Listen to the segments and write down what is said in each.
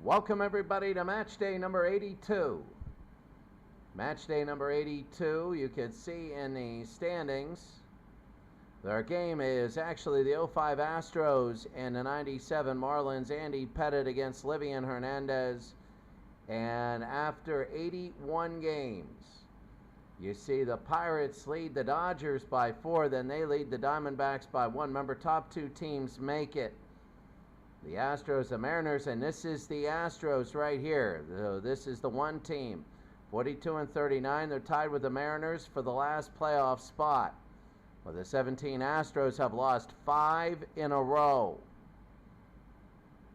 Welcome everybody to match day number 82. Match day number 82, you can see in the standings, their game is actually the 05 Astros and the 97 Marlins. Andy Pettit against Livian Hernandez. And after 81 games, you see the Pirates lead the Dodgers by 4, then they lead the Diamondbacks by 1. Remember, top two teams make it. The Astros, the Mariners, and this is the Astros right here. So this is the one team. 42 and 39. They're tied with the Mariners for the last playoff spot. Well, the 17 Astros have lost 5 in a row.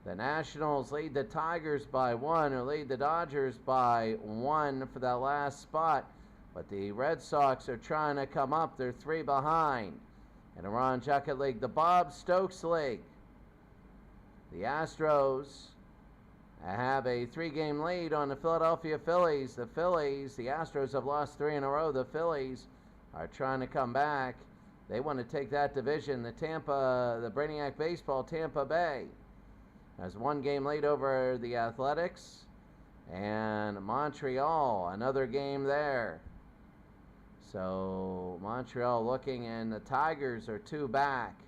The Nationals lead the Tigers by 1, or lead the Dodgers by 1 for that last spot. But the Red Sox are trying to come up. They're 3 behind. In the Ron Juckett League, the Bob Stokes League, the Astros have a 3-game lead on the Philadelphia Phillies. The Astros have lost 3 in a row. The Phillies are trying to come back. They want to take that division. The Brainiac Baseball, Tampa Bay, has 1-game lead over the Athletics. And Montreal, another game there. So Montreal looking, and the Tigers are 2 back.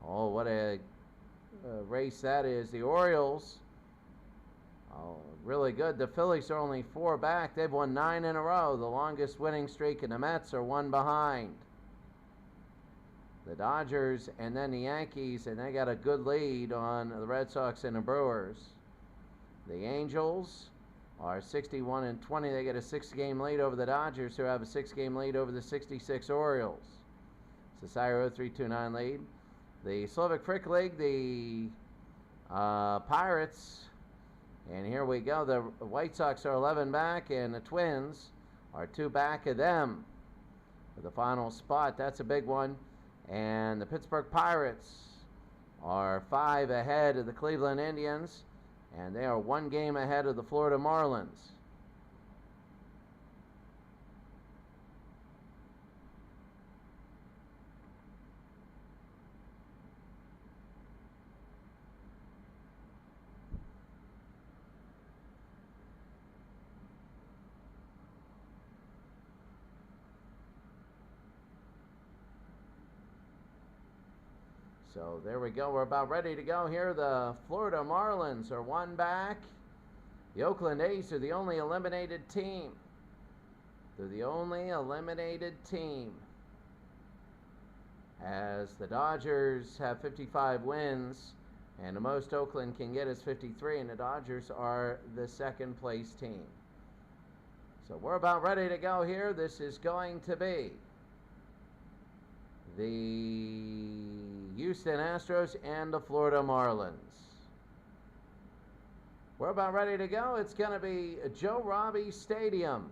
Oh, what a race that is. The Orioles, really good. The Phillies are only 4 back. They've won 9 in a row, the longest winning streak, and the Mets are 1 behind. The Dodgers and then the Yankees, and they got a good lead on the Red Sox and the Brewers. The Angels are 61 and 20. They get a 6-game lead over the Dodgers, who have a 6-game lead over the 66 Orioles. Cicero 3-2-9 lead. The Slovak Frick League, the Pirates, and here we go. The White Sox are 11 back, and the Twins are 2 back of them for the final spot. That's a big one. And the Pittsburgh Pirates are 5 ahead of the Cleveland Indians, and they are 1 game ahead of the Florida Marlins. So there we go. We're about ready to go here. The Florida Marlins are 1 back. The Oakland A's are the only eliminated team. They're the only eliminated team, as the Dodgers have 55 wins, and the most Oakland can get is 53, and the Dodgers are the 2nd place team. So we're about ready to go here. This is going to be the Houston Astros and the Florida Marlins. We're about ready to go. It's going to be Joe Robbie Stadium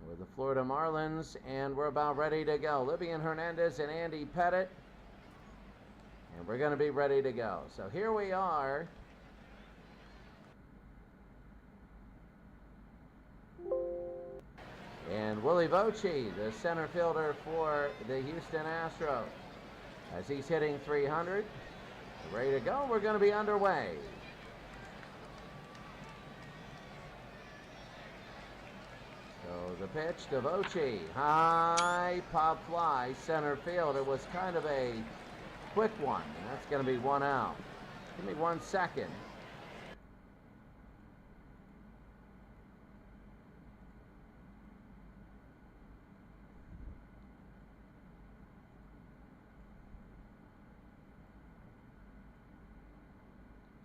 with the Florida Marlins, and we're about ready to go. Livian Hernandez and Andy Pettit, and we're going to be ready to go. So here we are. And Willie Voce, the center fielder for the Houston Astros, as he's hitting 300. Ready to go. We're going to be underway. So the pitch to Voce. High pop fly, center field. It was kind of a quick one, and that's going to be 1 out. Give me 1 second.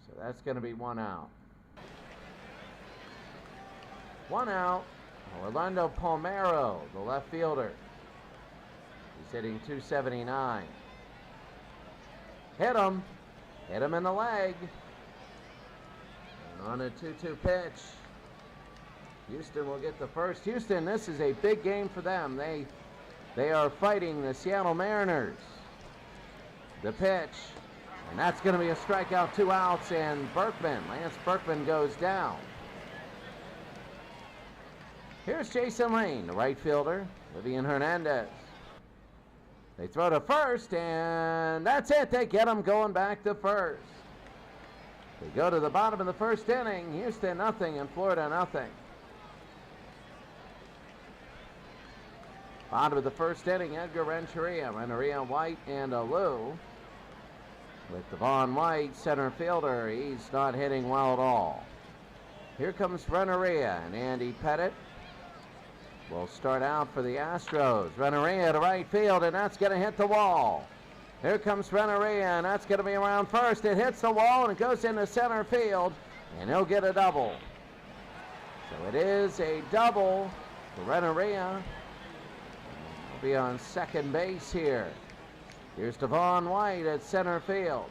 So that's going to be 1 out. 1 out. Orlando Palmeiro, the left fielder. He's hitting 279. Hit him. Hit him in the leg. And on a 2-2 pitch, Houston will get the first. Houston, this is a big game for them. They are fighting the Seattle Mariners. The pitch. And that's going to be a strikeout, 2 outs, and Lance Berkman goes down. Here's Jason Lane, the right fielder, Livian Hernandez. They throw to first, and that's it. They get him going back to first. We go to the bottom of the first inning. Houston nothing and Florida nothing. Bottom of the first inning, Edgar Renteria, White, and Alou. With Devon White, center fielder, he's not hitting well at all. Here comes Renteria, and Andy Pettit will start out for the Astros. Renteria to right field, and that's going to hit the wall. Here comes Renteria, and that's going to be around first. It hits the wall, and it goes into center field, and he'll get a double. So it is a double for Renteria. He'll be on second base here. Here's Devon White at center field.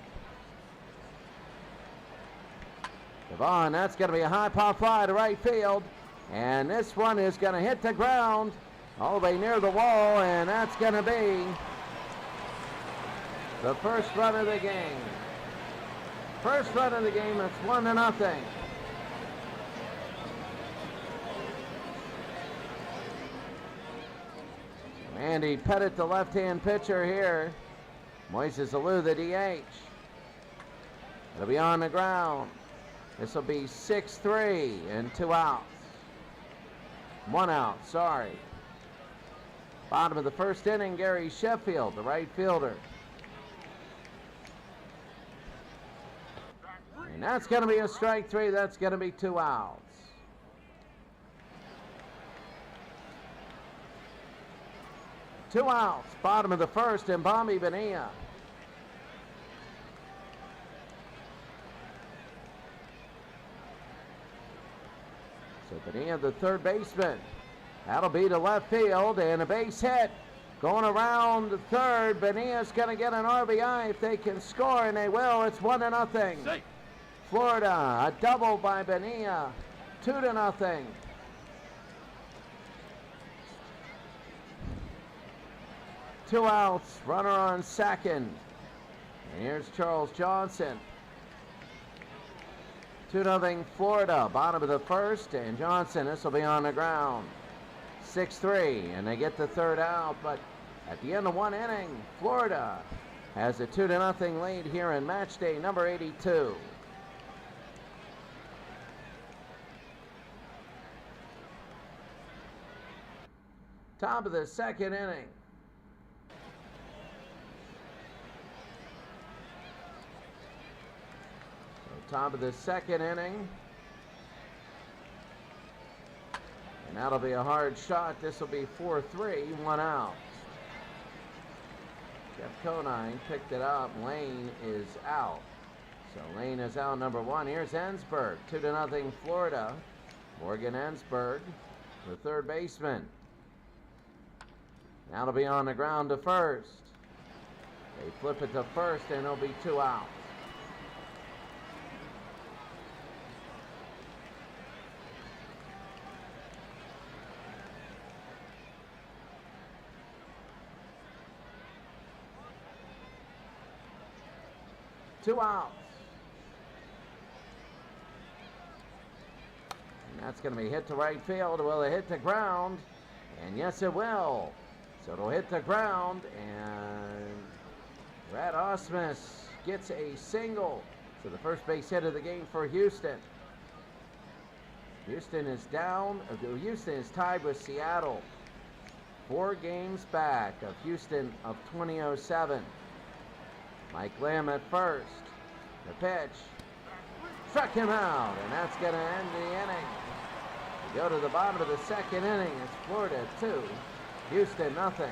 Devon, that's going to be a high pop fly to right field. And this one is going to hit the ground all the way near the wall, and that's going to be the first run of the game. First run of the game, it's 1-0. Andy Pettit, the left-hand pitcher here. Moises Alou, the DH. It'll be on the ground. This will be 6-3 and 2 outs. 1 out, sorry. Bottom of the first inning, Gary Sheffield, the right fielder. And that's going to be a strike 3. That's going to be 2 outs. Two outs, bottom of the first, and Bobby Bonilla. So Bonilla, the third baseman. That'll be to left field, and a base hit. Going around the third, Bonilla's going to get an RBI if they can score, and they will. It's 1-0. Florida, a double by Bonilla, 2-0. Two outs, runner on second. And here's Charles Johnson. 2-0 Florida, bottom of the first, and Johnson, this will be on the ground. 6-3, and they get the third out, but at the end of one inning, Florida has a 2-0 lead here in match day number 82. Top of the second inning. Top of the second inning. And that'll be a hard shot. This will be 4-3, 1 out. Jeff Conine picked it up. Lane is out. So Lane is out, number 1. Here's Ensberg, 2-0 Florida. Morgan Ensberg, the third baseman. That'll be on the ground to first. They flip it to first, and it'll be 2 outs. Two outs. And that's going to be hit to right field. Will it hit the ground? And yes, it will. So it'll hit the ground, and Brad Ausmus gets a single. So the first base hit of the game for Houston. Houston is down. Houston is tied with Seattle. 4 games back of Houston of 2007. Mike Lamb at first. The pitch. Struck him out, and that's going to end the inning. We go to the bottom of the second inning. It's Florida 2, Houston nothing.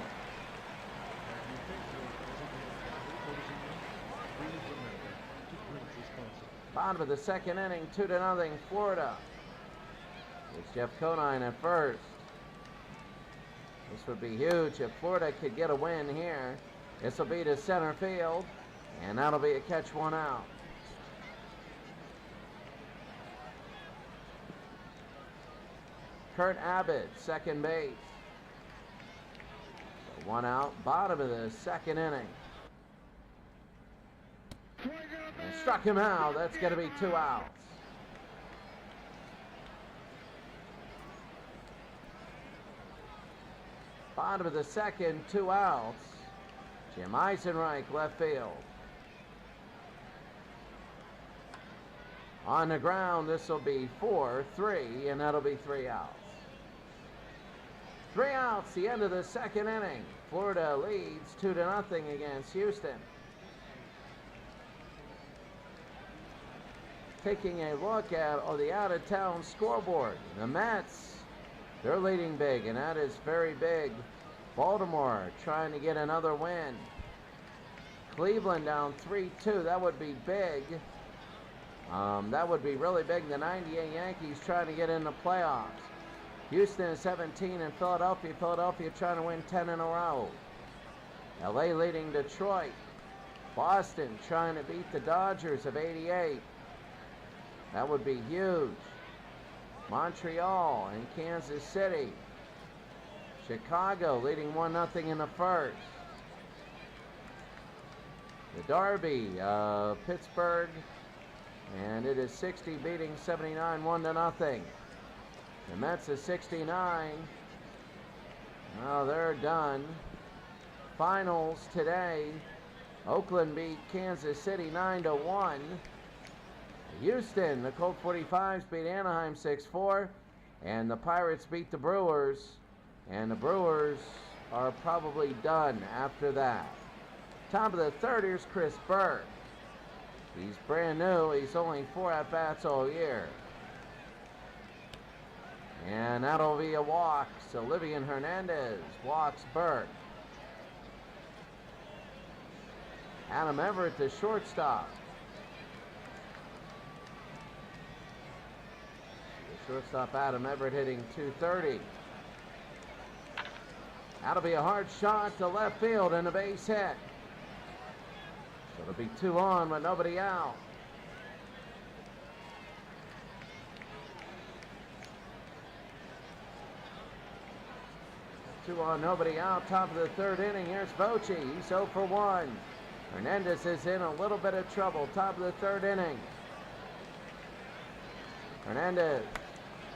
Bottom of the second inning, 2-0 Florida. It's Jeff Conine at first. This would be huge if Florida could get a win here. This will be to center field, and that'll be a catch, 1 out. Kurt Abbott, second base. So 1 out, bottom of the second inning. And struck him out. That's going to be 2 outs. Bottom of the second, 2 outs. Jim Eisenreich, left field. On the ground, this will be 4-3, and that'll be 3 outs. 3 outs, the end of the second inning. Florida leads 2-0 against Houston. Taking a look at the out-of-town scoreboard. The Mets, they're leading big, and that is very big. Baltimore trying to get another win. Cleveland down 3-2. That would be big. That would be really big. The 98 Yankees trying to get in the playoffs. Houston is 17, and Philadelphia trying to win 10 in a row. LA leading Detroit. Boston trying to beat the Dodgers of 88. That would be huge. Montreal and Kansas City. Chicago leading 1-0 in the first. The Derby, Pittsburgh, and it is 60 beating 79 1-0. The Mets is 69. Well, they're done. Finals today. Oakland beat Kansas City 9-1. Houston, the Colt 45s beat Anaheim 6-4. And the Pirates beat the Brewers. And the Brewers are probably done after that. Top of the third, here's Chris Berg. He's brand new. He's only 4 at-bats all year. And that'll be a walk. So Livian Hernandez walks Berg. Adam Everett, the shortstop. The shortstop Adam Everett hitting .230. That'll be a hard shot to left field and a base hit. So it'll be 2 on but nobody out. Two on, nobody out. Top of the third inning. Here's Bochy. He's 0 for 1. Hernandez is in a little bit of trouble. Top of the third inning. Hernandez.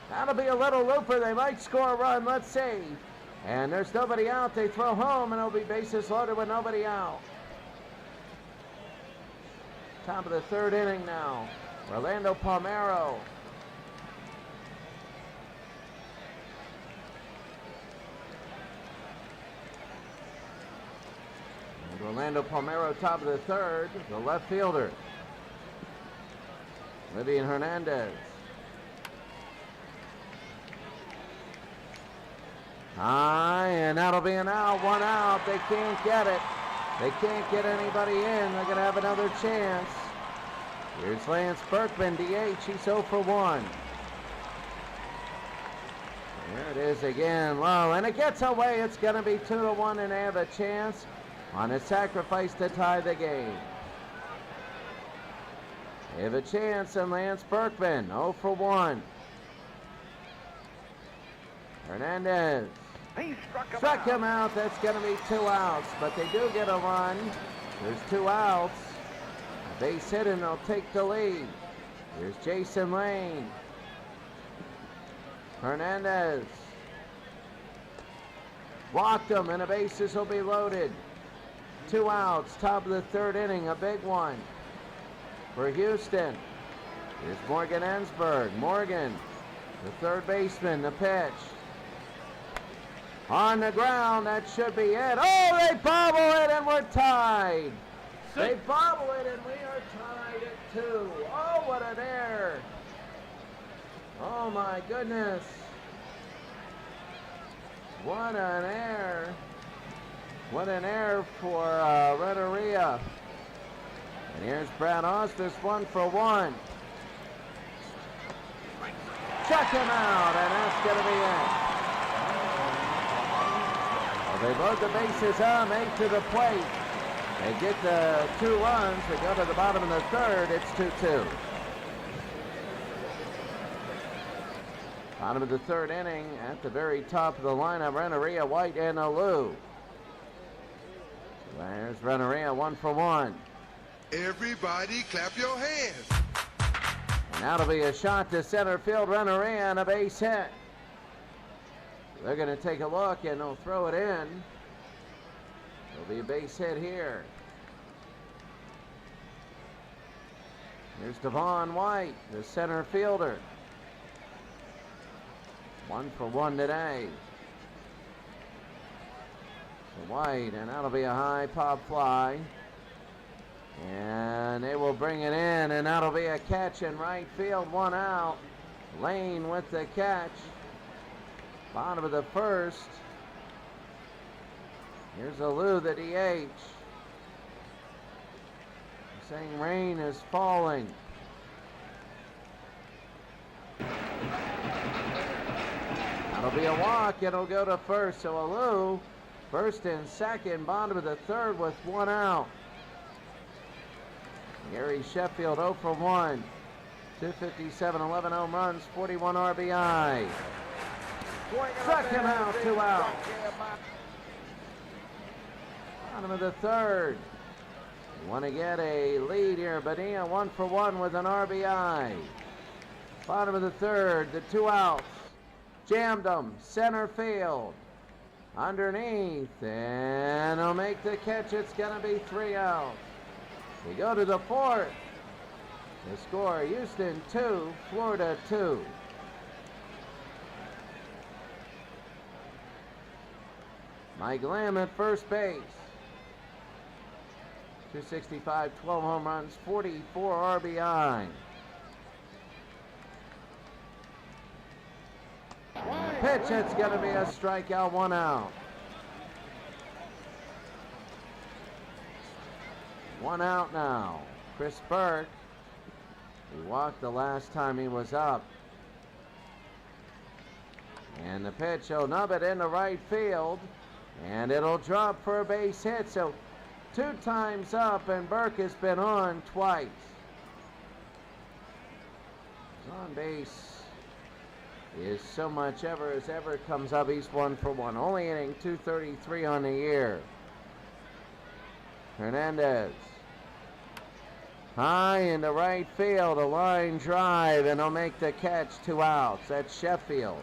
That'll be a little looper. They might score a run. Let's see. And there's nobody out. They throw home, and it'll be bases loaded with nobody out. Top of the third inning now. Orlando Palmeiro. And Orlando Palmeiro, top of the third, the left fielder. Livian Hernandez. High, and that'll be an out. 1 out. They can't get it. They can't get anybody in. They're going to have another chance. Here's Lance Berkman, DH. He's 0 for 1. There it is again, low, and it gets away. It's going to be 2-1, and they have a chance on a sacrifice to tie the game. They have a chance, and Lance Berkman, 0 for 1. Hernandez. He struck him out. That's going to be 2 outs, but they do get a run. There's 2 outs. A base hit, and they'll take the lead. Here's Jason Lane. Hernandez. Walked him, and the bases will be loaded. 2 outs. Top of the third inning, a big one for Houston. Here's Morgan Ensberg. Morgan, the third baseman, the pitch. On the ground, that should be it. Oh, they bobble it, and we're tied. They bobble it, and we are tied at 2. Oh, what an error. Oh, my goodness. What an error. What an error for Renteria. And here's Brad Ostis, 1 for 1. Check him out, and that's going to be it. They load the bases up, make to the plate. They get the 2 runs. They go to the bottom of the third. It's 2-2. Bottom of the third inning, at the very top of the lineup, Renteria, White, and Alou. There's Renteria, 1 for 1. Everybody clap your hands. And that'll be a shot to center field. Renteria and a base hit. They're going to take a look, and they'll throw it in. There'll be a base hit here. Here's Devon White, the center fielder. 1 for 1 today. So White, and that'll be a high pop fly. And they will bring it in, and that'll be a catch in right field, 1 out. Lane with the catch. Bottom of the first. Here's Alou, the DH. Saying rain is falling. That'll be a walk. It'll go to first. So Alou, first and second, bottom of the third with 1 out. Gary Sheffield 0 for 1. 257, 11 home runs, 41 RBI. Struck him out, 2 out. Bottom of the third. You want to get a lead here. Bonilla 1 for 1 with an RBI. Bottom of the third, the 2 outs. Jammed them, center field. Underneath, and he'll make the catch. It's going to be 3 outs. We go to the fourth. The score, Houston 2, Florida 2. Mike Lamb at first base. 265, 12 home runs, 44 RBI. Pitch, it's going to be a strikeout, 1 out. 1 out now. Chris Burke. He walked the last time he was up. And the pitch, he'll nub it into right field. And it'll drop for a base hit. So 2 times up, and Burke has been on twice. His on base is so much ever as ever comes up. He's 1 for 1. Only hitting 233 on the year. Hernandez. High into right field, a line drive, and he'll make the catch, 2 outs. That's Sheffield.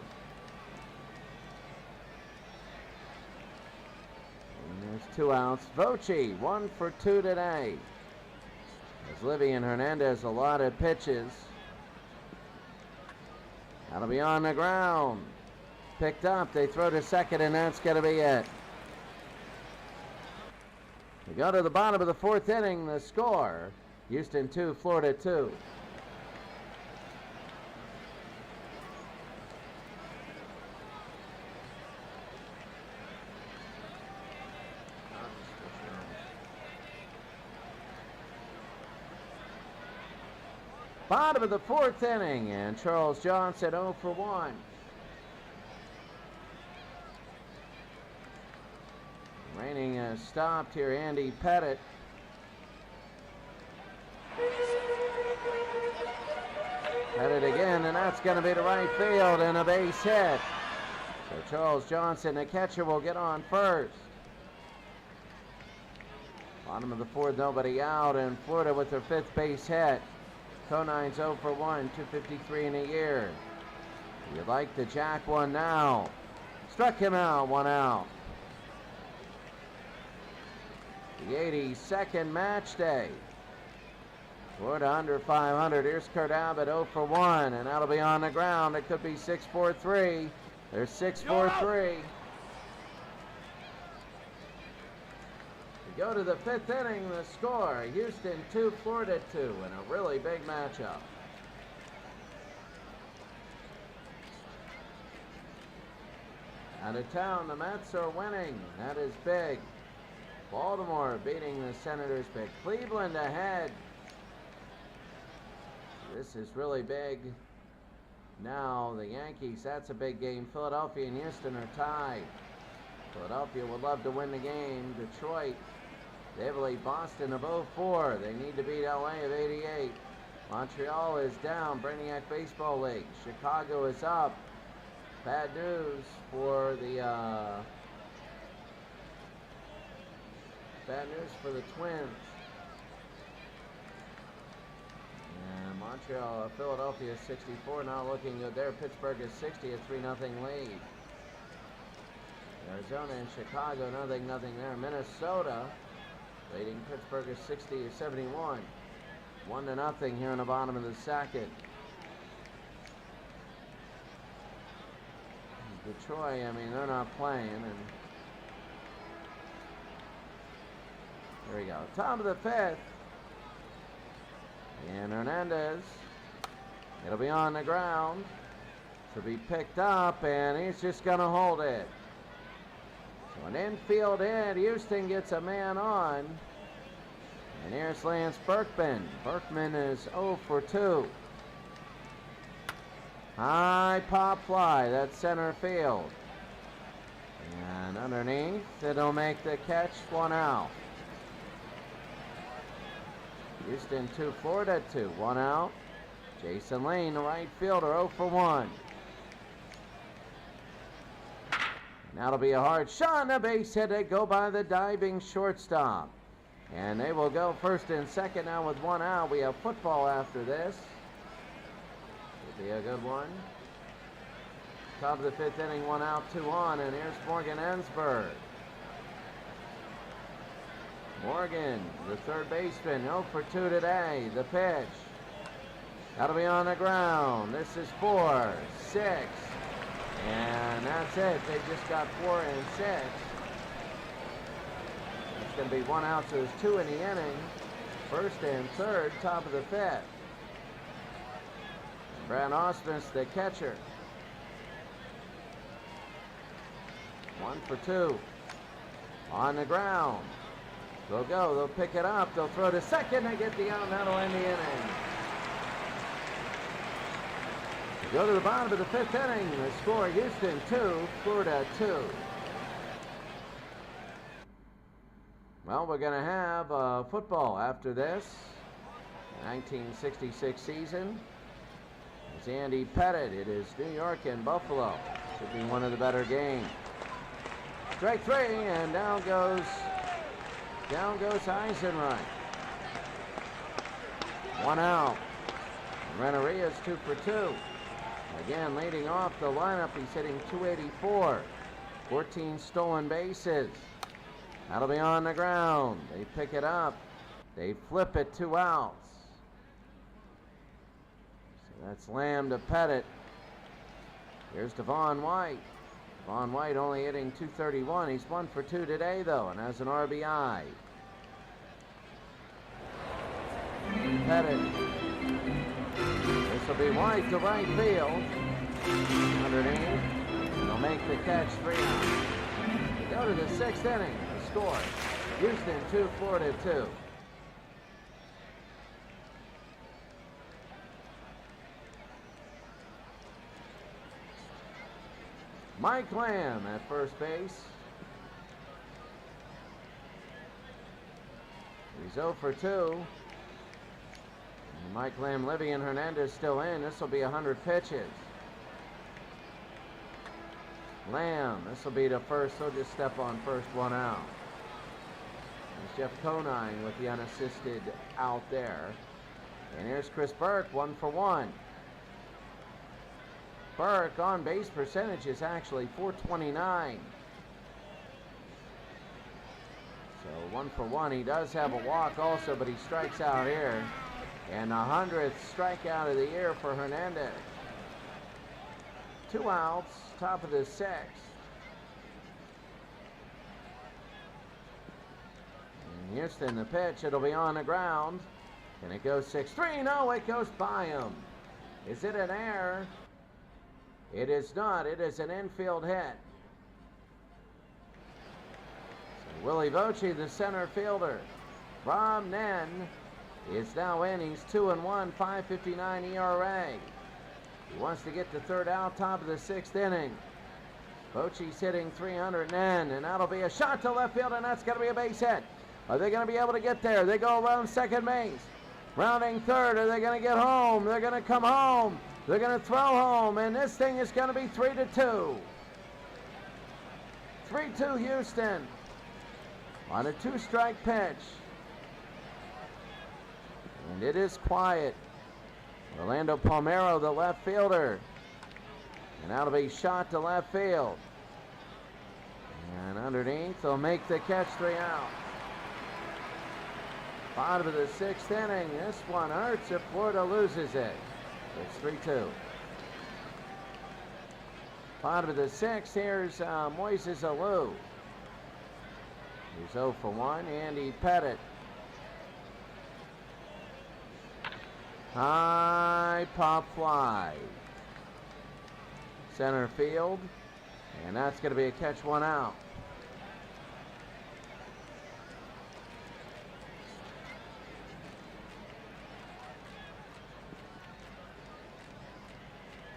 And there's 2 outs. Voce, 1 for 2 today. As Livy and Hernandez allotted pitches. That'll be on the ground. Picked up, they throw to second, and that's going to be it. We go to the bottom of the 4th inning. The score, Houston 2, Florida 2. Bottom of the 4th inning, and Charles Johnson 0 for 1. Raining has stopped here. Andy Pettit. Pettit again, and that's going to be to right field and a base hit. So Charles Johnson, the catcher, will get on first. Bottom of the 4th, nobody out, and Florida with their 5th base hit. Conine's 0 for 1, 253 in a year. You'd like the jack one now. Struck him out, 1 out. The 82nd match day. Florida under 500. Here's Kurt Abbott 0 for 1, and that'll be on the ground. It could be 6-4-3. There's 6-4-3. We go to the 5th inning. The score, Houston 2, Florida 2, in a really big matchup. Out of town, the Mets are winning. That is big. Baltimore beating the Senators, but Cleveland ahead. This is really big. Now the Yankees, that's a big game. Philadelphia and Houston are tied. Philadelphia would love to win the game. Detroit, they lead Boston of 04. They need to beat LA of 88. Montreal is down, Brainiac Baseball League. Chicago is up. Bad news for the Twins. And Montreal, Philadelphia is 64, now looking good there. Pittsburgh is 60, a 3-0 lead. Arizona and Chicago, nothing there. Minnesota leading Pittsburgh is 60 to 71. 1-0 here in the bottom of the second. Detroit, I mean, they're not playing. And there we go. Top of the fifth. And Hernandez. It'll be on the ground. To be picked up, and he's just going to hold it. So an infield hit. Houston gets a man on. And here's Lance Berkman. Berkman is 0 for 2. High pop fly. That's center field. And underneath, it'll make the catch. 1 out. Houston 2, Florida 2. 1 out. Jason Lane, the right fielder, 0 for 1. That'll be a hard shot and a base hit. They go by the diving shortstop. And they will go first and second now with 1 out. We have football after this. It'll be a good one. Top of the fifth inning, 1 out, 2 on. And here's Morgan Ensberg. Morgan, the third baseman, 0 for 2 today. The pitch. That'll be on the ground. This is 4, 6. And that's it. They just got 4 and 6. It's going to be 1 out, so there's 2 in the inning. First and third, top of the fifth. Brad Ausmus, the catcher. 1 for 2. On the ground. They'll go. They'll pick it up. They'll throw to second. They get the out, and that'll end the inning. Go to the bottom of the fifth inning. The score, Houston 2, Florida 2. Well, we're going to have football after this. 1966 season. It's Andy Pettit. It is New York and Buffalo. Should be one of the better games. Strike 3, and down goes Eisenreich. 1 out. Renteria's 2 for 2. Again, leading off the lineup, he's hitting .284. 14 stolen bases. That'll be on the ground. They pick it up. They flip it, 2 outs. So that's Lamb to Pettit. Here's Devon White. Devon White only hitting .231. He's 1 for 2 today, though, and has an RBI. Pettit. This will be White to right field. Underneath. They'll make the catch, 3 outs. We go to the 6th inning. The score, Houston 2, Florida 2. Mike Lamb at first base. He's 0 for 2. And Mike Lamb, Livy, and Hernandez still in. This will be 100 pitches. Lamb, this will be the first. He'll just step on first, 1 out. There's Jeff Conine with the unassisted out there. And here's Chris Burke, 1 for 1. Burke on base percentage is actually .429. So 1 for 1. He does have a walk also, but he strikes out here. And the 100th strikeout of the year for Hernandez. 2 outs, top of the 6th. And Houston, the pitch, it'll be on the ground. And it goes 6-3. No, it goes by him. Is it an error? It is not. It is an infield hit. So Willie Voce, the center fielder. Rob Nen is now in. He's 2-1, 5.59 ERA. He wants to get the 3rd out, top of the 6th inning. Voce's hitting .300, Nen, and that'll be a shot to left field, and that's going to be a base hit. Are they going to be able to get there? They go around second base. Rounding third. Are they going to get home? They're going to come home. They're going to throw home, and this thing is going to be 3-2. 3-2 Houston on a 2-strike pitch. And it is quiet. Orlando Palmeiro, the left fielder. And that'll be shot to left field. And underneath, they'll make the catch, 3 out. Bottom of the 6th inning. This one hurts if Florida loses it. It's 3-2. Bottom of the 6th. Here's Moises Alou. He's 0 for 1. Andy Pettit. High pop fly. Center field. And that's going to be a catch, 1 out.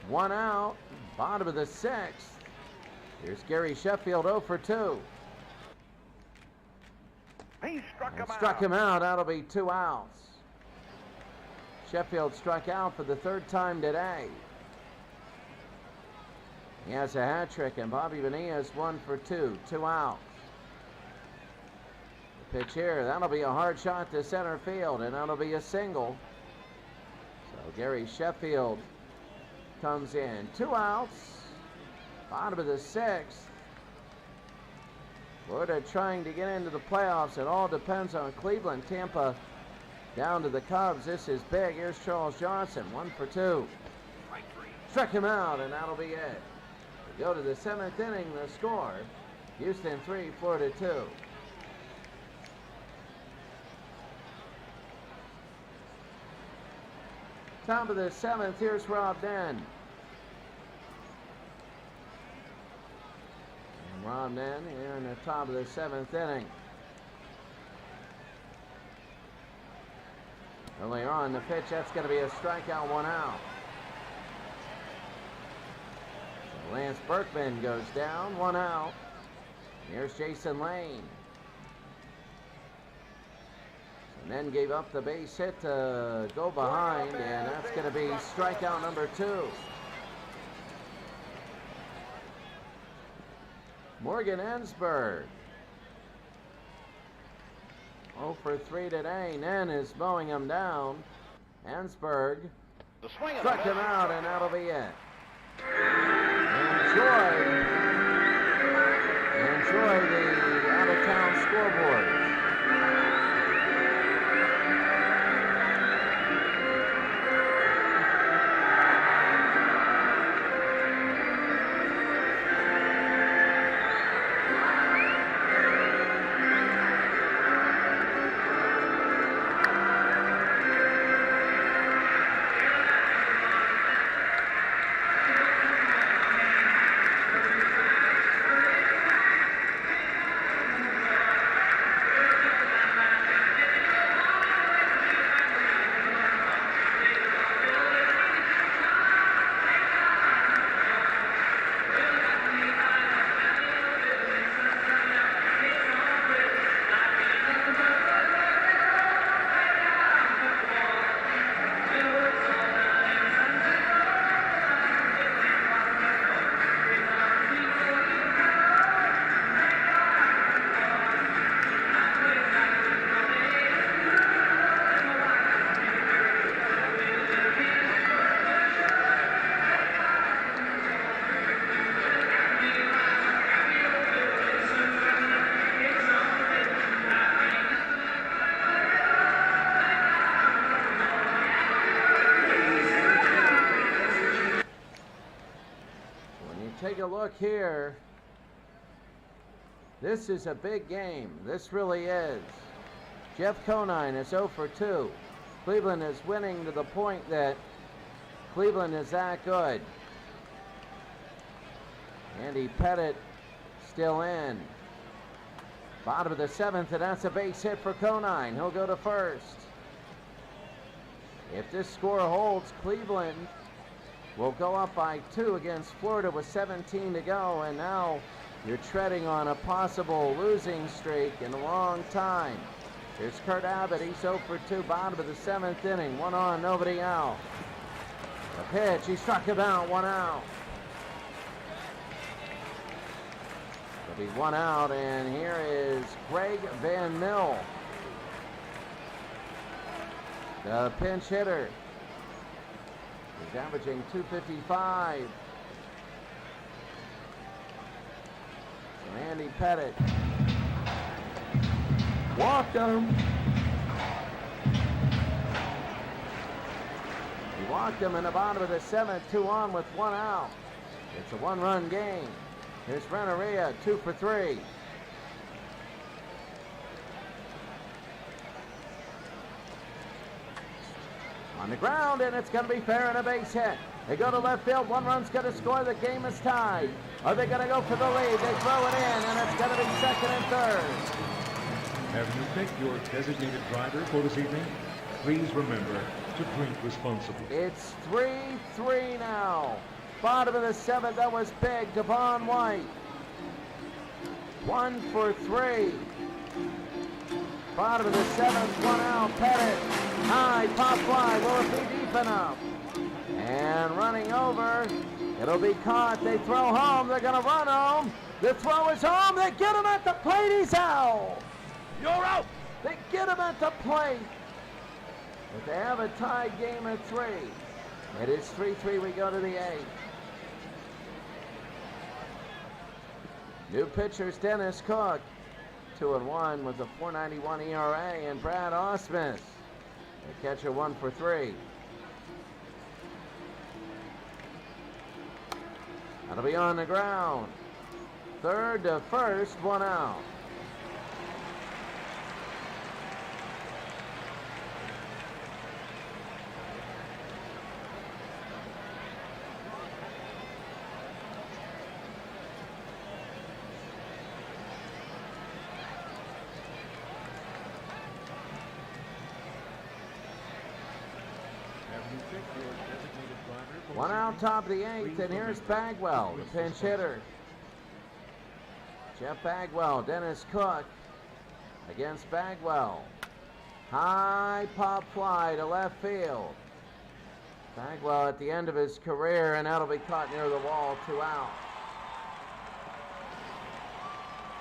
One out, bottom of the 6th. Here's Gary Sheffield, 0 for 2. He struck him out. That'll be 2 outs. Sheffield struck out for the 3rd time today. He has a hat trick, and Bobby Bonilla is 1 for 2. 2 outs. The pitch here, that'll be a hard shot to center field, and that'll be a single. So Gary Sheffield comes in. 2 outs. Bottom of the 6th. Florida trying to get into the playoffs. It all depends on Cleveland. Tampa down to the Cubs. This is big. Here's Charles Johnson, 1 for 2. Struck him out, and that'll be it. We go to the 7th inning. The score, Houston 3, Florida 2. Top of the 7th, here's Rob Den. And Rob Den here in the top of the 7th inning. Earlier on the pitch, that's going to be a strikeout, 1 out. So Lance Berkman goes down, 1 out. Here's Jason Lane. And then gave up the base hit to go behind, and that's going to be strikeout number 2. Morgan Ensberg. 0 for 3 today. Nen is mowing him down. Ensberg struck him out, and that'll be it. Enjoy the out-of-town scoreboard. Take a look here. This is a big game. This really is. Jeff Conine is 0 for 2. Cleveland is winning to the point that Cleveland is that good. Andy Pettit still in. Bottom of the 7th, and that's a base hit for Conine. He'll go to first. If this score holds, Cleveland will go up by 2 against Florida with 17 to go, and now you're treading on a possible losing streak in a long time. Here's Kurt Abbott. He's 0 for 2, bottom of the 7th inning. 1 on, nobody out. The pitch, he struck him out, 1 out. It'll be 1 out, and here is Greg Van Mill, the pinch hitter. He's averaging .255. So Andy Pettit walked him. Walked him in the bottom of the seventh, 2 on with 1 out. It's a 1-run game. Here's Renneria, 2 for 3. On the ground, and it's going to be fair and a base hit. They go to left field. 1 run's going to score. The game is tied. Are they going to go for the lead? They throw it in, and it's going to be second and third. Have you picked your designated driver for this evening? Please remember to drink responsibly. It's 3-3 now. Bottom of the seventh, that was big. Devon White. 1 for 3. Bottom of the seventh, 1 out. Pettit. High, pop fly. Will it be deep enough? And running over. It'll be caught. They throw home. They're going to run home. The throw is home. They get him at the plate. He's out. You're out. They get him at the plate. But they have a tied game at 3. It is 3-3. We go to the 8th. New pitchers, Dennis Cook. 2-1 with a 4.91 ERA, and Brad Ausmus, the catcher, 1 for 3. That'll be on the ground. Third to first, 1 out. One out, top of the 8th, and here's Bagwell, the pinch hitter. Jeff Bagwell, Dennis Cook against Bagwell. High pop fly to left field. Bagwell at the end of his career, and that'll be caught near the wall, 2 out.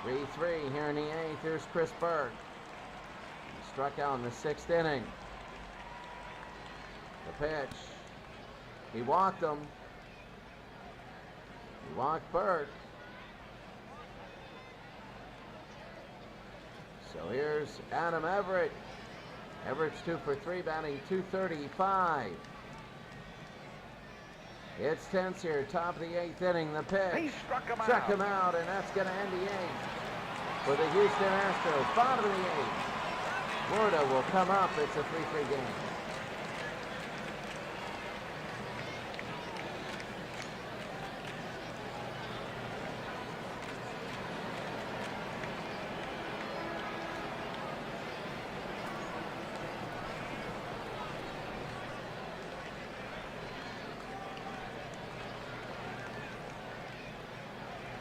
3-3 here in the 8th. Here's Chris Burke. He struck out in the 6th inning. The pitch. He walked him. He walked Burke. So here's Adam Everett. Everett's 2 for 3, batting .235. It's tense here, top of the 8th inning. The pitch. He struck him out, and that's going to end the 8th for the Houston Astros. Bottom of the 8th. Florida will come up. It's a 3-3 game.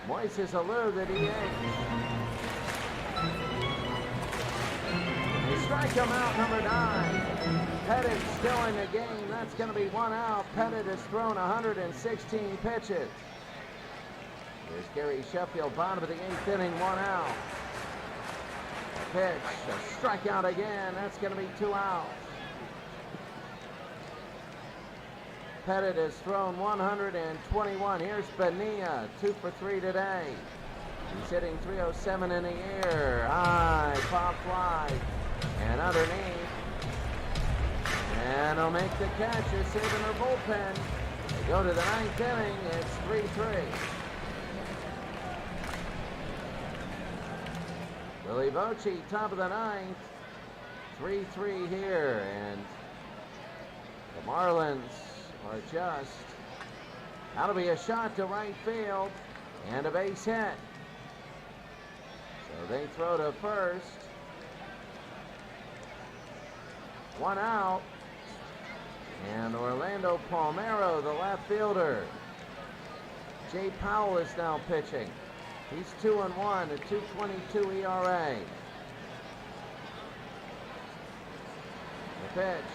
Moises Alou, the DH. They strike him out, number 9. Pettit still in the game. That's going to be 1 out. Pettit has thrown 116 pitches. Here's Gary Sheffield, bottom of the 8th inning, 1 out. A pitch, a strikeout again. That's going to be 2 outs. Pettit has thrown 121. Here's Bonilla, 2 for 3 today. He's hitting .307 in the air. High, pop fly, and underneath. And he'll make the catch. They're saving their bullpen. They go to the 9th inning. It's 3-3. Willie Voce, top of the 9th. 3-3 here, and the Marlins are just. That'll be a shot to right field and a base hit. So they throw to first. 1 out. And Orlando Palmeiro, the left fielder. Jay Powell is now pitching. He's 2-1, a 2.22 ERA. The pitch.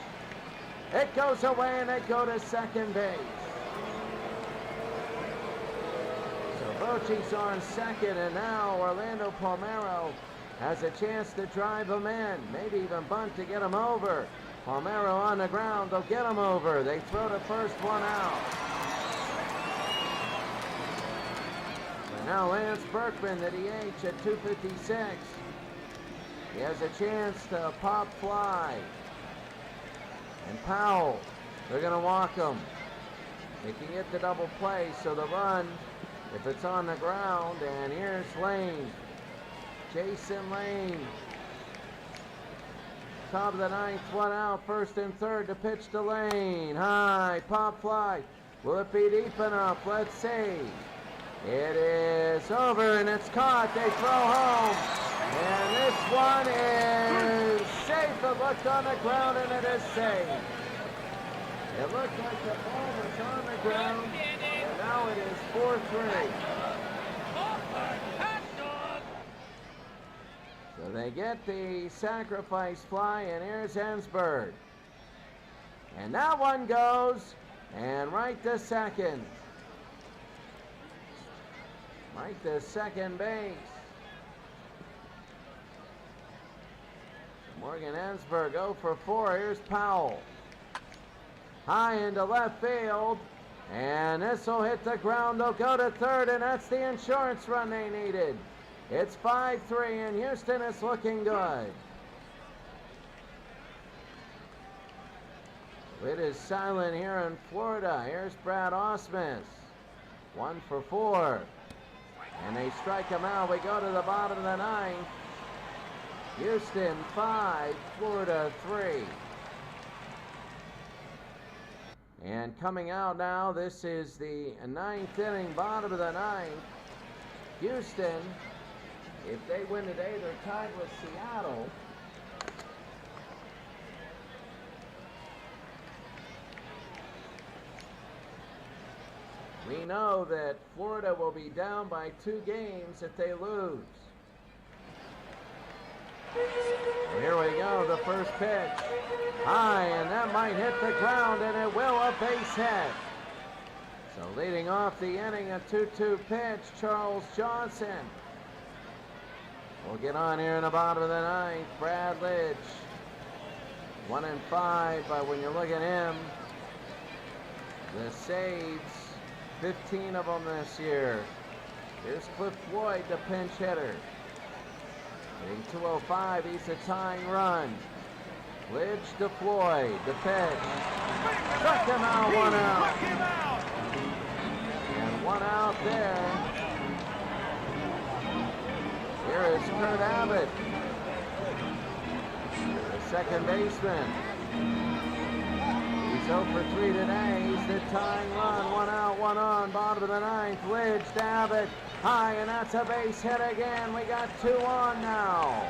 It goes away, and they go to second base. So Bochy's on second, and now Orlando Palmeiro has a chance to drive him in, maybe even bunt to get him over. Palmeiro on the ground, they'll get him over. They throw to first, 1 out. And now Lance Berkman, the DH, at 256. He has a chance to pop fly. And Powell They're going to walk him. They can get the double play, so the run, if it's on the ground, and here's Lane. Jason Lane. Top of the ninth, one out, first and third to pitch to Lane. High, pop fly. Will it be deep enough? Let's see. It is over, and it's caught. They throw home. And this one is safe. It looked on the ground, and it is safe. It looked like the ball was on the ground, and now it is 4-3. So they get the sacrifice fly, and here's Ensberg. And that one goes, and right to second. Right to second base. Morgan Ensberg 0 for 4. Here's Powell. High into left field. And this will hit the ground. They'll go to third, and that's the insurance run they needed. It's 5-3, and Houston is looking good. It is silent here in Florida. Here's Brad Ausmus. 1 for 4. And they strike him out. We go to the bottom of the ninth. Houston 5, Florida 3. And coming out now, this is the ninth inning, bottom of the ninth. Houston, if they win today, they're tied with Seattle. We know that Florida will be down by 2 games if they lose. Here we go, the first pitch. High, and that might hit the ground, and it will, a base hit. So leading off the inning, a 2-2 pitch, Charles Johnson. We'll get on here in the bottom of the ninth. Brad Lidge, 1 and 5, but when you look at him, the saves, 15 of them this year. Here's Cliff Floyd, the pinch hitter. Hitting 205, he's a tying run. Lidge to Floyd, the pitch. Struck him out, 1 out. And 1 out there. Here is Kurt Abbott, the second baseman. He's 0 for 3 today. He's the tying run. 1 out, 1 on. Bottom of the ninth. Lidge to Abbott. High, and that's a base hit again. We got 2 on now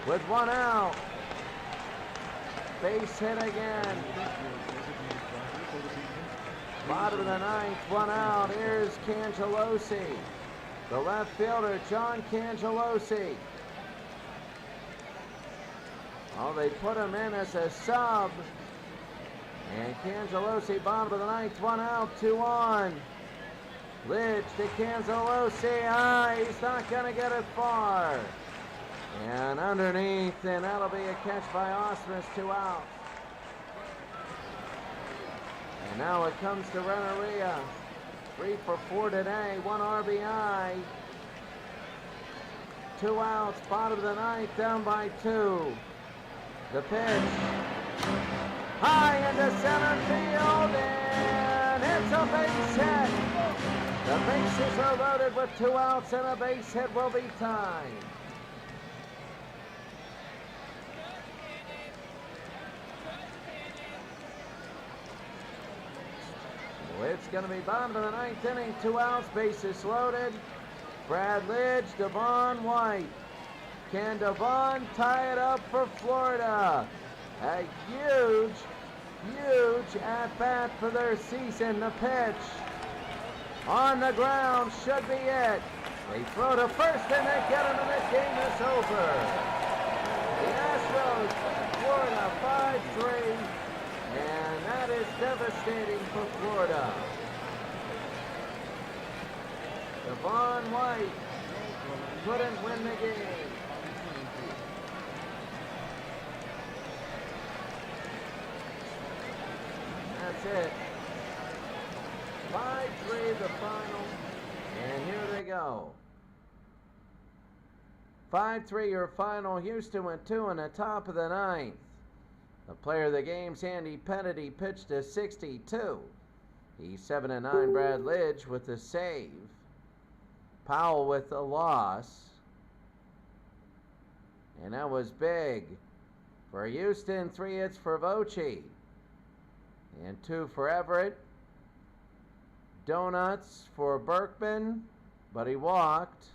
with 1 out. Base hit again. Bottom of the ninth, 1 out. Here's Cangelosi, the left fielder, John Cangelosi. Oh, they put him in as a sub. And Cangelosi, bottom of the ninth, 1 out, 2 on. Lidge to Cangelosi. He's not going to get it far. And underneath, and that'll be a catch by Ausmus, 2 outs. And now it comes to Renneria. 3 for 4 today, 1 RBI. 2 outs, bottom of the ninth, down by 2. The pitch. High into center field, and it's a base hit. The bases are loaded with 2 outs, and a base hit will be timed. So it's going to be bottom of the ninth inning, 2 outs, bases loaded. Brad Lidge, Devon White. Can Devon tie it up for Florida? A huge, huge at-bat for their season. The pitch on the ground should be it. They throw to first, and they get him, and the game is over. The Astros beat Florida 5-3, and that is devastating for Florida. Devon White couldn't win the game. That's it. 5-3 the final, and here they go. 5-3 your final. Houston went 2 in the top of the ninth. The player of the game, Andy Pettit, he pitched a 62. He's 7-9. Brad Lidge with the save. Powell with the loss. And that was big for Houston. 3 hits for Voce. And 2 for Everett. Donuts for Berkman, but he walked.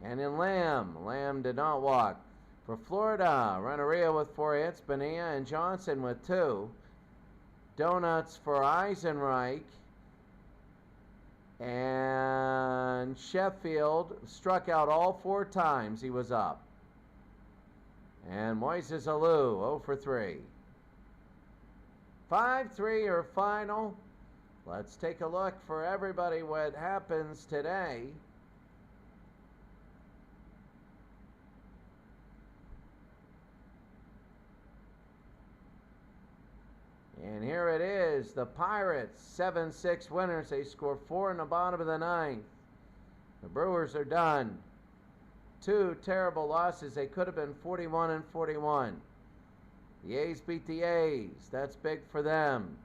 And in Lamb did not walk. For Florida, Renneria with 4 hits, Bonilla and Johnson with 2. Donuts for Eisenreich. And Sheffield struck out all 4 times he was up. And Moises Alou, 0 for 3. 5-3 your final. Let's take a look for everybody what happens today. And here it is, the Pirates, 7-6 winners. They score 4 in the bottom of the 9th. The Brewers are done. 2 terrible losses. They could have been 41-41. The A's beat the A's. That's big for them.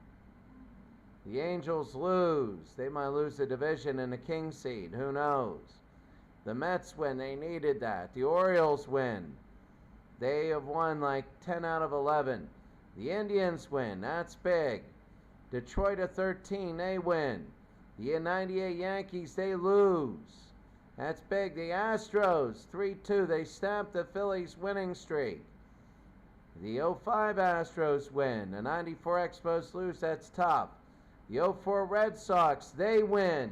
The Angels lose. They might lose the division in the king seed. Who knows? The Mets win. They needed that. The Orioles win. They have won like 10 out of 11. The Indians win. That's big. Detroit at 13. They win. The 98 Yankees, they lose. That's big. The Astros, 3-2. They stamped the Phillies' winning streak. The 05 Astros win. The 94 Expos lose. That's tough. The 04 Red Sox, they win.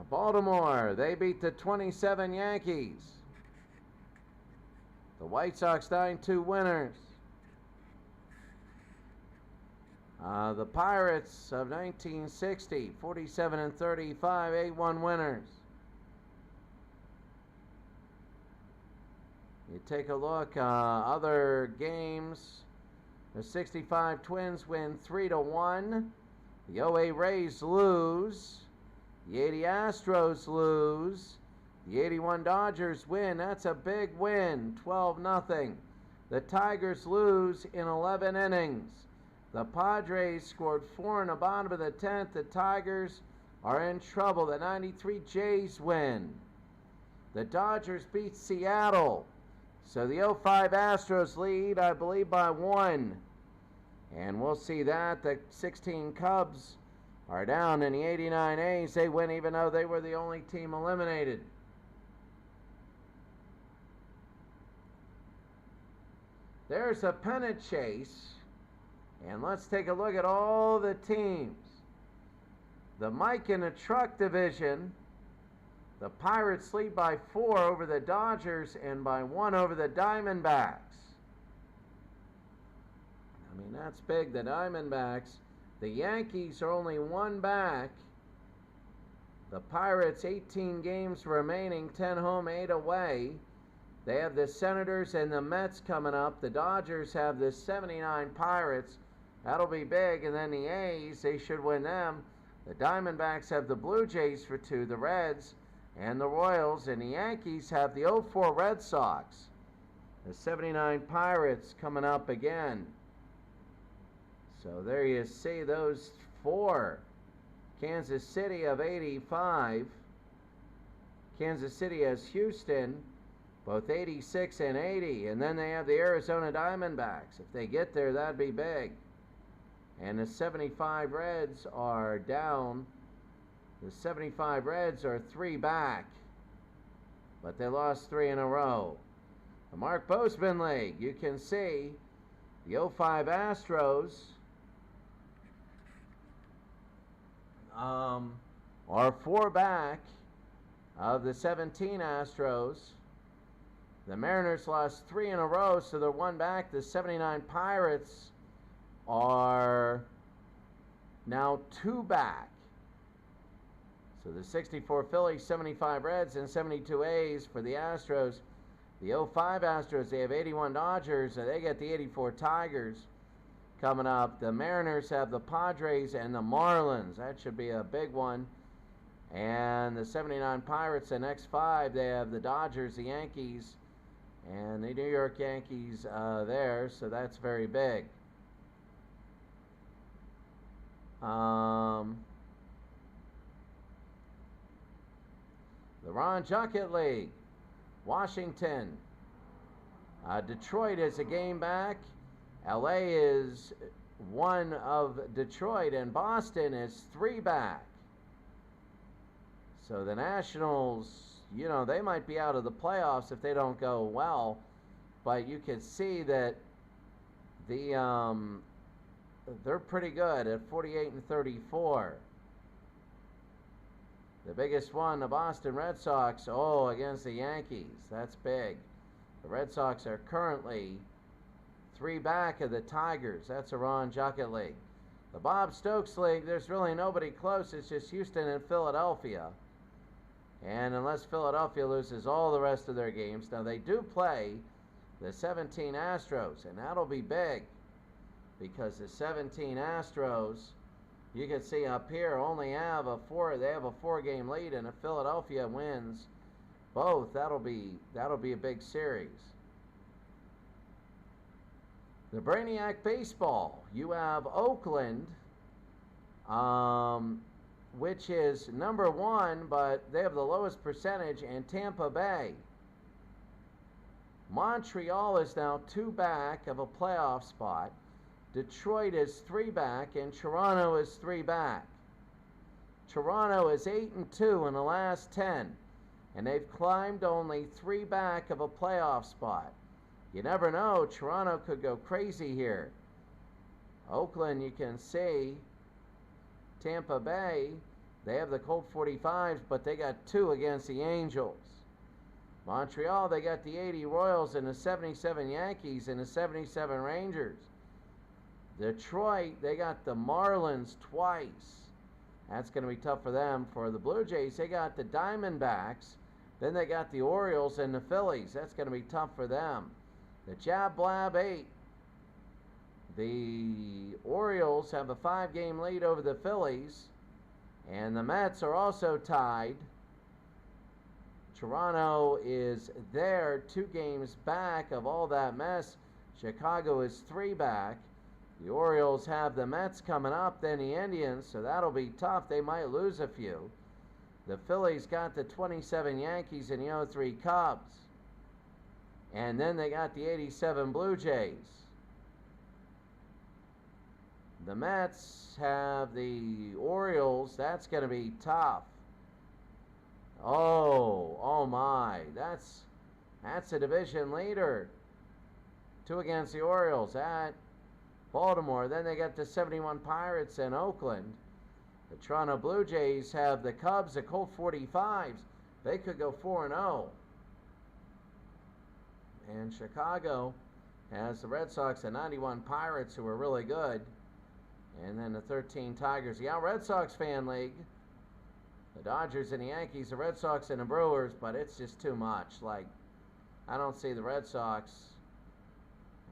Baltimore, they beat the 27 Yankees. The White Sox 9-2 winners. The Pirates of 1960, 47-35, 8-1 winners. You take a look, other games. The 65 Twins win 3-1. The 08 Rays lose. The 80 Astros lose. The 81 Dodgers win. That's a big win, 12-0. The Tigers lose in 11 innings. The Padres scored 4 in the bottom of the 10th. The Tigers are in trouble. The 93 Jays win. The Dodgers beat Seattle. So the 05 Astros lead, I believe, by 1. And we'll see that. The 16 Cubs are down in the 89 A's. They win even though they were the only team eliminated. There's a pennant chase. And let's take a look at all the teams. The Mike and the Truck division. The Pirates lead by 4 over the Dodgers and by 1 over the Diamondbacks. I mean, that's big, the Diamondbacks. The Yankees are only 1 back. The Pirates, 18 games remaining, 10 home, 8 away. They have the Senators and the Mets coming up. The Dodgers have the 79 Pirates. That'll be big. And then the A's, they should win them. The Diamondbacks have the Blue Jays for 2, the Reds, and the Royals. And the Yankees have the 04 Red Sox. The 79 Pirates coming up again. So there you see those 4. Kansas City of 85. Kansas City has Houston, both 86 and 80. And then they have the Arizona Diamondbacks. If they get there, that'd be big. And the 75 Reds are down. The 75 Reds are 3 back. But they lost 3 in a row. The Mark Bozeman League, you can see the 05 Astros are 4 back of the 17 Astros. The Mariners lost 3 in a row, so they're 1 back. The 79 Pirates are now 2 back. So the 64 Phillies, 75 Reds, and 72 A's for the Astros. The 05 Astros, they have 81 Dodgers, and they get the 84 Tigers coming up. The Mariners have the Padres and the Marlins. That should be a big one. And the 79 Pirates, the next 5, they have the Dodgers, the Yankees, and the New York Yankees there, so that's very big. The Ron Junkett League, Washington. Detroit is a game back. LA is 1 of Detroit, and Boston is 3 back. So the Nationals, you know, they might be out of the playoffs if they don't go well, but you can see that they're pretty good at 48-34. The biggest one, the Boston Red Sox, against the Yankees. That's big. The Red Sox are currently 3 back of the Tigers. That's a Ron Junkett League. The Bob Stokes League, there's really nobody close. It's just Houston and Philadelphia. And unless Philadelphia loses all the rest of their games, now they do play the 17 Astros, and that'll be big because the 17 Astros, you can see up here, only have a 4-game lead, and if Philadelphia wins both, that'll be a big series. The Brainiac Baseball, you have Oakland, which is number 1, but they have the lowest percentage, and Tampa Bay. Montreal is now 2 back of a playoff spot. Detroit is 3 back, and Toronto is 3 back. Toronto is 8-2 in the last 10, and they've climbed only 3 back of a playoff spot. You never know, Toronto could go crazy here. Oakland, you can see. Tampa Bay, they have the Colt 45s, but they got 2 against the Angels. Montreal, they got the 80 Royals and the 77 Yankees and the 77 Rangers. Detroit, they got the Marlins twice. That's going to be tough for them. For the Blue Jays, they got the Diamondbacks. Then they got the Orioles and the Phillies. That's going to be tough for them. The Jab Blab 8. The Orioles have a 5-game lead over the Phillies. And the Mets are also tied. Toronto is there 2 games back of all that mess. Chicago is 3 back. The Orioles have the Mets coming up, then the Indians, so that'll be tough. They might lose a few. The Phillies got the 27 Yankees and the 03 Cubs. And then they got the 87 Blue Jays. The Mets have the Orioles. That's going to be tough. Oh my. That's a division leader. 2 against the Orioles at Baltimore. Then they got the 71 Pirates in Oakland. The Toronto Blue Jays have the Cubs, the Colt 45s. They could go 4-0. And Chicago has the Red Sox, the 91 Pirates, who are really good. And then the 13 Tigers. The Red Sox fan league. The Dodgers and the Yankees, the Red Sox and the Brewers, but it's just too much. Like, I don't see the Red Sox.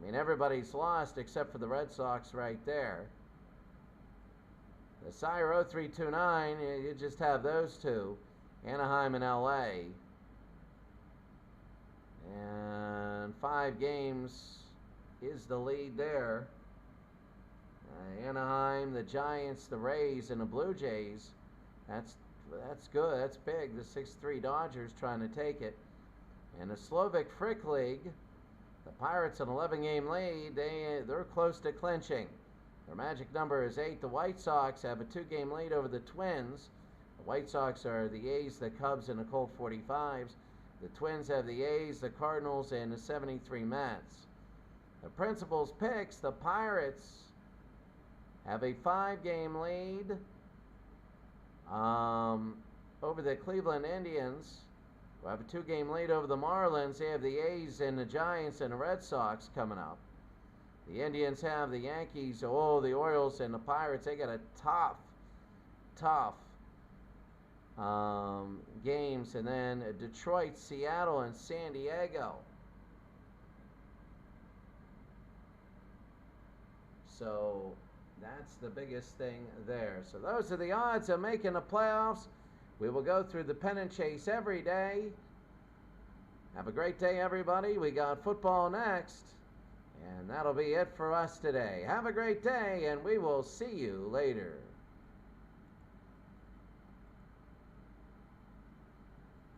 I mean, everybody's lost except for the Red Sox right there. The Sire 0329, you just have those 2, Anaheim and LA. And 5 games is the lead there. Anaheim, the Giants, the Rays, and the Blue Jays. That's good. That's big. The 6-3 Dodgers trying to take it. And the Slovak Frick League, the Pirates an 11-game lead. They're close to clinching. Their magic number is 8. The White Sox have a 2-game lead over the Twins. The White Sox are the A's, the Cubs, and the Colt 45s. The Twins have the A's, the Cardinals, and the 73 Mets. The Principals picks, the Pirates have a 5-game lead over the Cleveland Indians, who have a 2-game lead over the Marlins. They have the A's and the Giants and the Red Sox coming up. The Indians have the Yankees, the Orioles, and the Pirates. They got a tough games. And then Detroit, Seattle, and San Diego. So that's the biggest thing there. So those are the odds of making the playoffs. We will go through the pennant chase every day. Have a great day, everybody. We got football next. And that'll be it for us today. Have a great day, and we will see you later.